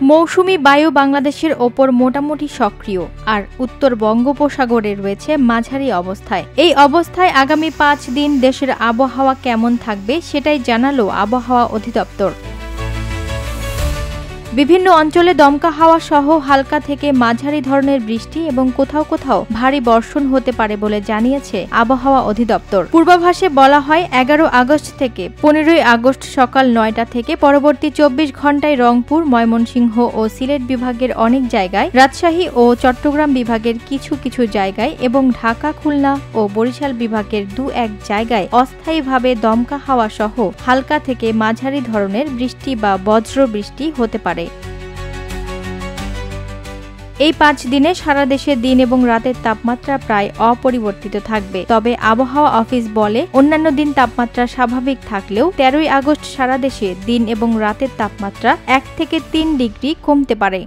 মৌসুমী বায়ু বাংলাদেশের ওপর মোটামুটি সক্রিয় আর উত্তর বঙ্গোপসাগরে রয়েছে মাঝারি অবস্থায়। এই অবস্থায় আগামী ৫ দিন দেশের আবহাওয়া কেমন থাকবে সেটাই জানালো আবহাওয়া অধিদপ্তর। বিভিন্ন অঞ্চলে দমকা হাওয়া সহ হালকা থেকে মাঝারি ধরনের বৃষ্টি এবং কোথাও কোথাও ভারী বর্ষণ হতে পারে বলে জানিয়েছে আবহাওয়া অধিদপ্তর। পূর্বাভাসে বলা হয় ১১ আগস্ট থেকে ১৫ আগস্ট সকাল ৯টা থেকে পরবর্তী ২৪ ঘণ্টায় রংপুর, ময়মনসিংহ ও সিলেট বিভাগের অনেক জায়গায়, রাজশাহী ও চট্টগ্রাম বিভাগের কিছু কিছু জায়গায় এবং ঢাকা, খুলনা ও বরিশাল বিভাগের ২-১ জায়গায় অস্থায়ীভাবে দমকা হাওয়া সহ হালকা থেকে মাঝারি ধরনের বৃষ্টি বা বজ্র বৃষ্টি হতে পারে। এই ৫ দিনে সারা দেশে দিন এবং রাতের তাপমাত্রা প্রায় অপরিবর্তিত থাকবে। তবে আবহাওয়া অফিস বলে, অন্যান্য দিন তাপমাত্রা স্বাভাবিক থাকলেও ১৩ আগস্ট সারা দেশে দিন এবং রাতের তাপমাত্রা ১ থেকে ৩ ডিগ্রি কমতে পারে।